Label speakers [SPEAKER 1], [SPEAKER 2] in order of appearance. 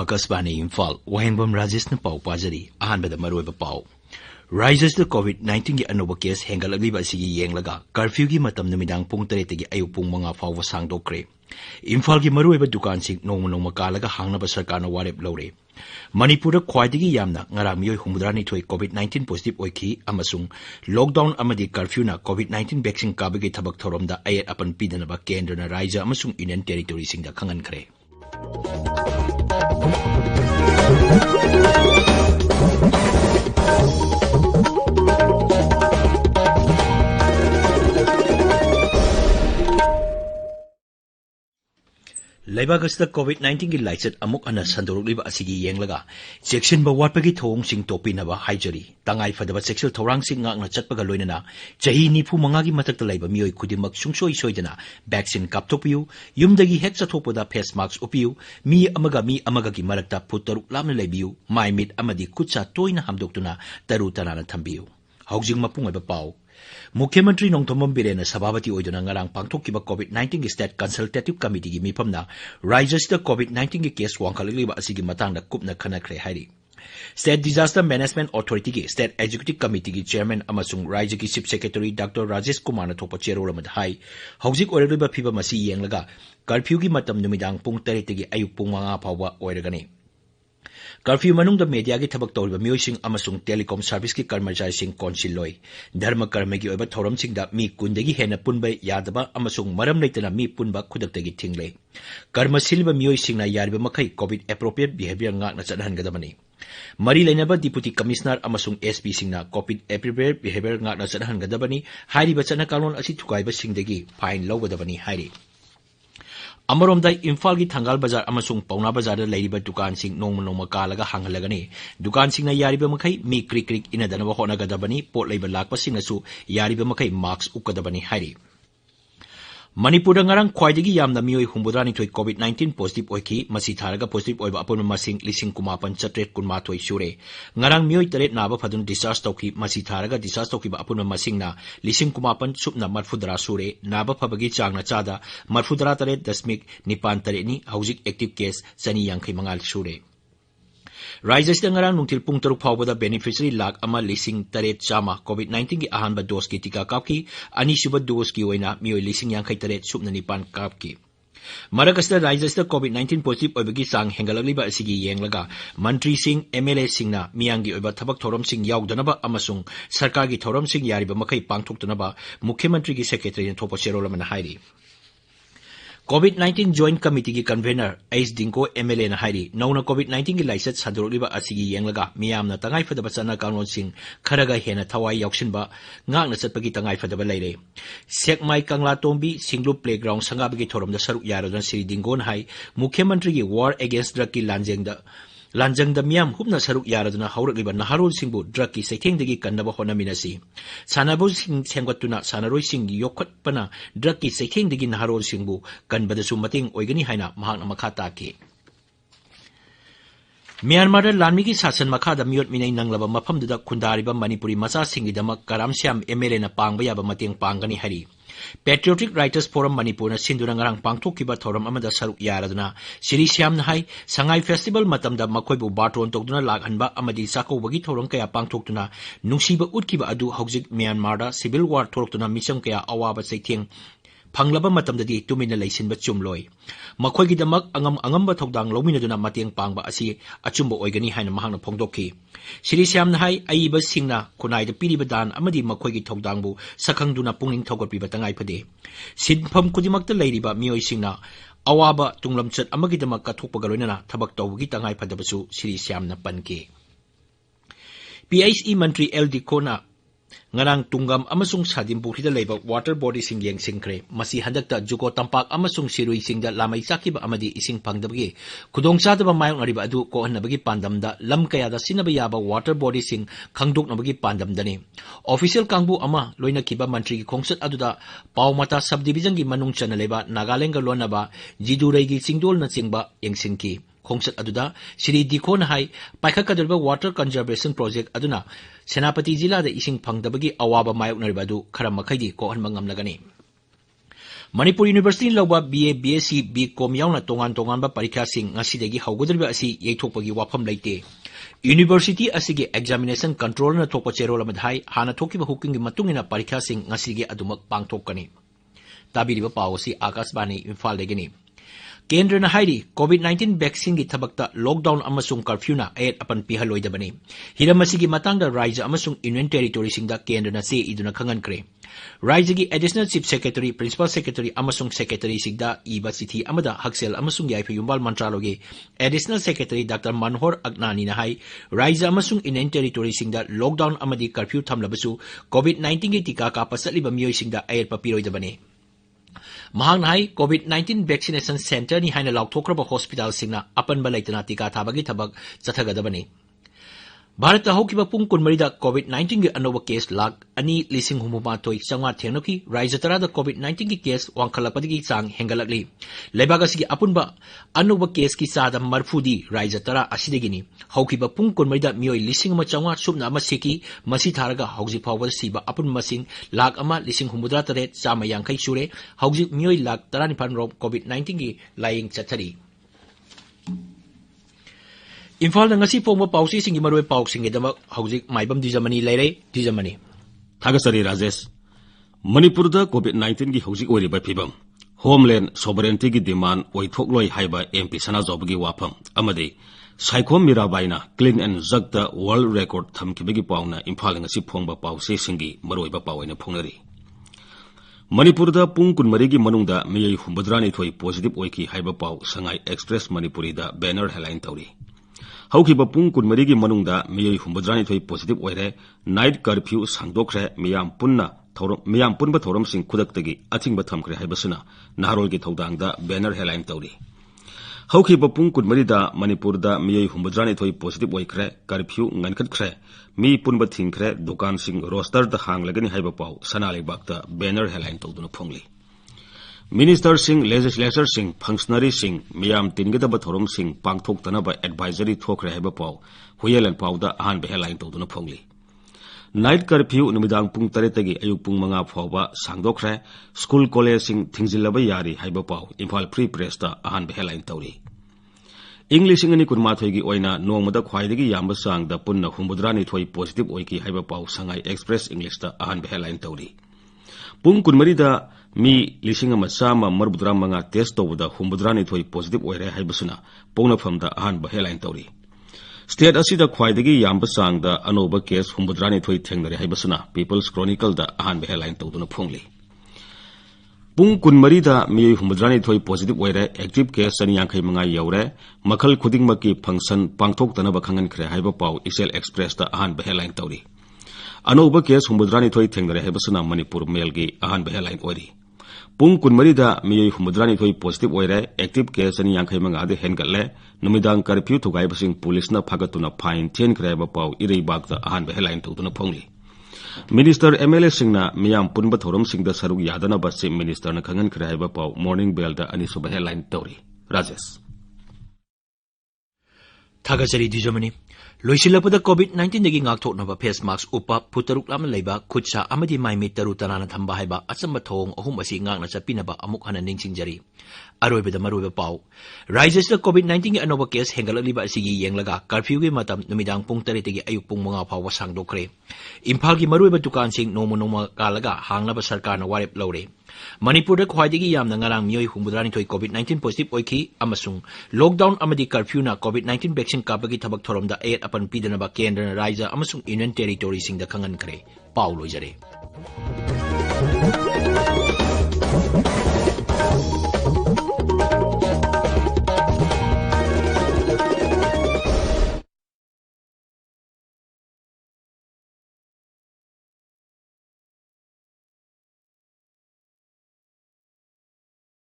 [SPEAKER 1] Akasbani Imphal, Wahengbam Rajesh na pau pajari, ahanbada maroiba pau. Rises the COVID-19 gi anoba case hengalagli ba sigi yenglaga, curfew gi matam numidang pung taretegi ayu pung mga fawa sangdokre. Imphal gi maroiba dukan sing nong makalaga hangnaba sarkar na warep lore. Manipur khwaidigi yamna ngarang miyoi humudra thoi COVID-19 positive oiki amasung lockdown amadi curfew na COVID-19 vaccine kabagi thabak thoromda ayat apan pidanaba kendra na raija amasung union territory singda khangan khre. Laibagasta COVID-19 gi laicet amuk ana sandorukliba asigi yenglaga section ba watpagi thong sing topi naba haijari tangai fadaba sexual thorang sing ngakna chatpaga loinana chahi nifu mangagi matakta laiba miyoi khudimak sungsoi soidana vaccine kaptopiu yumdagi hek chathopoda face mask upiu mi amaga gi marakta putaruk lamna laibiu maimit amadi kutsa toina hamdoktuna taru tarana thambiu haujing mapung ba pau Mukhyamantri Nongthomam Birena Sabhabati Oidana ngarang pangthokkiba COVID-19 State Consultative Committee gi mifamna Raijasida COVID-19 case wangkhaliba asigi matangda kupna khanakhre hairi. State Disaster Management Authority gi State Executive Committee gi Chairman amasung Raija gi Chief Secretary Dr. Rajesh Kumar na thopa chero lamad hai hojik oirliba phiba masi yenglaga curfew gi matam numidang pung 3 gi ayuk pung 5 phawba oiragani. Curfew manungda media gi thabak tawriba miyosing amasung telecom service ki karmachari sing council loi dharma karma gi oiba thoram singda mi kundagi hena punba yadaba amasung maram leitana mi punba khudaktagi thingle karma silba miyosing na yariba makai covid appropriate behavior ngak na chadhan gadamani mari lainaba deputy commissioner amasung sp singna covid appropriate behavior ngak na chadhan gadabani hairiba chana kalon asi thukaiba singdagi fine lawgadabani hairi Amaromda Imphal gi Thangal Bazar amasung Pauna Bazar da laiba dukan sing nong kalaga hangalagani dukan sing na yariba makai mi krik inadana wa hona gadabani pot laiba lakpa sing nasu yariba makai marks ukadabani hairi Manipur ngarang khwaidagi yamna miyoi humbudrani thoi COVID-19 positive oiki masi tharaga positive oiba apun masing lising kumapan chatret kunma thoi sure ngarang miyoi taret naba phadun discharge tawki masi tharaga discharge tawki ba apun masing na lising kumapan supna marfudra sure naba phabagi changna chada marfudra taret dasmik nipan taret ni hojik active case chani yangkhai mangal sure Raijasida ngarang nungtil pung taruk phawbada beneficiary lakh ama lising taret chama COVID-19 gi ahanba dose ki tika kapki ani suba dose ki oina miyoi lising yangkhai taret supna nipan kapki Maragasta Raijasida COVID-19 positive oibagi sang hengalaliba asigi yenglaga mantri sing MLA singna miyangi oiba thabak thorom sing yaudanaba amasung sarkar gi thorom sing yariba makai pangthoktanaba mukhyamantri gi secretary na thopa cherolamana hairi COVID-19 Joint Committee ki convener H. Dinko MLA na hairi nauna COVID-19 ki laisat saduroliba asigi yenglaga miyamna tangai fadaba chana kanlon sing kharaga hena thawai yauksinba ngakna chatpagi tangai fadaba laire Sekmai Kangla Tombi Singlu Playground sangabagi thoromda saruk yaradana Sri Dingo na hai Mukhyamantri ki War Against Drug ki Lanjangda miyam hupna saruk yaraduna hauragliba naharol singbu drug ki saithengdagi kannaba honaminasi sanabo sing sengwatuna sanaroi sing yokhatpana drug ki saithengdagi naharol singbu kanbadasu mating oigani haina mahakna makhata ki Myanmar lanmi ki sasan makhada miyot minai nanglaba mafamduda khundariba Manipuri macha singidamak Karamsyam MLA na pangba yaba mating panggani hari Patriotic Writers Forum Manipur na sinduna ngarang pangthokkiba thoram amada saruk yaraduna Siri Syam na hai Sangai Festival matamda makoibu barton tokduna lakhanba amadi sakobagi thoram kaya pangthoktuna nungsiba utkiba adu hojik Myanmar da civil war thoroktuna misam kaya awaba saitheng Panglaba matamdadi tumina laisinba chumloi makoigidamak angamba thokdang lominaduna mateng pangba asi achumba oigani haina mahangna phongdokki Siri Syamna hai aiba singna kunaida piriba dan amadi makoigi thokdangbu sakhangduna pungning thogotpiba tangai phade sinpham kudimakta leiriba miyoi singna awaba tunglamchat amagidamak kathokpaga loinana thabak tawgi tangai phadabasu Siri Syamna panke PHE Mantri LD Kona ngarang tungam amasung Sadimpurhida leiba water body sing yeng singkre masi handakta juko tampak amasung sirui singda lamai sakiba amadi ising pangdabagi kudong sadaba mayong ariba adu ko hanabagi pandamda lam kayada sinaba yaba water body sing khangdok nabagi pandamdani official kangbu ama loina kiba mantri ki khongsat aduda pawmata subdivision gi manung chana leiba Nagaland ga lonaba Jidurei gi singdol na chingba yengsinki खोंसत अदुदा श्री दिखोन हाई पाइखकदुरबा water conservation project अदुना सेनापति जिला दा इसिंग फंगदबगी अवाबा मायोकनरिबा अदु खरा मखैदि कोहनबा ngamlagani Manipuri University lawba BA BSc BCom yauna tongan parikha sing ngasidagi haugodriba asi yeithokpagi wafam leite University asigi examination control na thokpa cherol amadhai hana thokiba huking matungina parikha sing ngasige adumak pangthokani tabiriba pawasi Akashbani Imphal degini Kendra na hairi COVID-19 vaccine gi thabakta lockdown amasung curfew na ayat apan pihaloidabani hiramasigi matangda raija amasung union territory singda kendra na se iduna khangan kre raija gi additional chief secretary principal secretary amasung secretary sigda iba chithi amada haksel amasung yaifa yumbal mantraloge additional secretary Dr. Manhor Agnani na hai raija amasung union territory singda lockdown amadi curfew thamlabasu COVID-19 gi tika ka pasaliba miyoi singda ayat papiroidabani Mahang hai COVID-19 vaccination center ni haina laukthokraba hospital singna apanba laitana tika thabagi thabak chathagadabani Bharat hokiba pung kunmarida COVID-19 gi anoba case lak ani lising humuma toi changwa thengnoki raija tarada COVID-19 gi case wangkhalapadi chang hengalakli lebagasi gi apunba anoba case ki sada marfudi raija tara asidegini hokiba pung kunmarida mioi lising ma changwa subna ma seki masi tharaga hauji phawba siba apun masing lak ama lising humudra tare chama yangkai sure hauji mioi lak tarani phan rom COVID-19 gi lying chathari Imphal na ngasi pongma pausi singi maroi pauk singi dama hauzik Maibam Dwijamani leire Dwijamani
[SPEAKER 2] Thagasari Rajesh Manipur da COVID-19 gi hauzik oiriba phibam Homeland sovereignty gi demand oithokloi haiba MP sana job gi wafam amade Saikhom Mirabaina clean and zakta world record thamkibagi pauna Imphal ngasi phongba pausi singi maroiba pawaina phongnari Manipur da pung kunmari gi manungda miyai humbadrani thoi positive oiki haiba pau Sangai Express Manipuri da banner headline tawri Haukiba pung kunmari gi manungda miyai humbadrani thoi positive oire night curfew sangdokre miyam punba thoram sing khudaktagi athingba thamkre haibasuna naharol gi thodangda banner headline tawri Haukiba pung kunmari da Manipur da miyai humbadrani thoi positive oikre curfew ngankhatkre mi punba thingkre dukan sing roster da hanglagani haiba pau sanalai bakta banner headline tawduna phongli Minister Singh, Legislator Singh, Functionary Singh, Miyam Tingedaba Thorum Singh, Pangthok Tanaba Advisory Thokre Heba Pau, Huyelan Pauda, Han Beheline Toduna Pongli. Night curfew Numidang Pung Taretagi, Ayupung Manga Pauba, Sangdokre, School College Singh, Tingzilaba Yari, Heba Pau, Imphal Pre Presta, Han Beheline Tauri. English Ingani Kurmathogi Oina, no Mada Kwaidigi Yamba Sang, the Punna Humbudrani Toy Positive Oiki Heba Pau, Sangai Express English, the Han Beheline Tauri. Pung Kunmarida mi lising masama marbudra manga test over the humbudrani thoi positive oire haibasuna pona from the ahan ba headline tawri state asida khwaidagi yamba sang the anoba case humbudrani thoi thengnare haibasuna People's Chronicle the ahan ba headline tawduna phongli pung kunmari da mi humbudrani thoi positive oire active case ani yankhai manga yaure makhal khudingma ki function pangthok tanaba khangan khre haiba pau Excel Express the ahan ba headline tawri anoba case humbudrani thoi thengnare haibasuna Manipur Mail gi ahan ba headline oiri Pung kunmari da miyai humbudrani thoi positive oire active case ani yankhai manga de hengalle numidang curfew thugai basing police na phagatuna fine 10 kreba pau irei bakta ahan ba headline tawduna phongli Minister MLA singna miyam punba thorum singda saruk yadana ba chief minister na khangan kreba pau morning bell da ani suba headline tawri Rajesh
[SPEAKER 1] Thagasari Dwijamani Loisilapda COVID-19 dagi ngakthoknaba face mask upa putaruk lam leiba khutsa amadi maimi taru tanana thamba haiba achamba thong ahum asi ngakna chapinaba amuk hana ningsingjari aroibada maroiba pau raijasda COVID-19 gi anoba case hengalaliba asigi yenglaga curfew gi matam numidang pung 3 tagi ayuk pung 5 phawa sangdokre Imphal gi maroiba dukan sing noma kalaga hangnaba sarkar na warep lore Manipur da khwaidagi yamna ngarang miyoi humbudrani thoi COVID-19 positive oiki amasung lockdown amadi curfew na COVID-19 vaccine kapagi thabak thoromda 8 apan pidanaba kendra raija amasung union territory singda khangan kare Paulo jare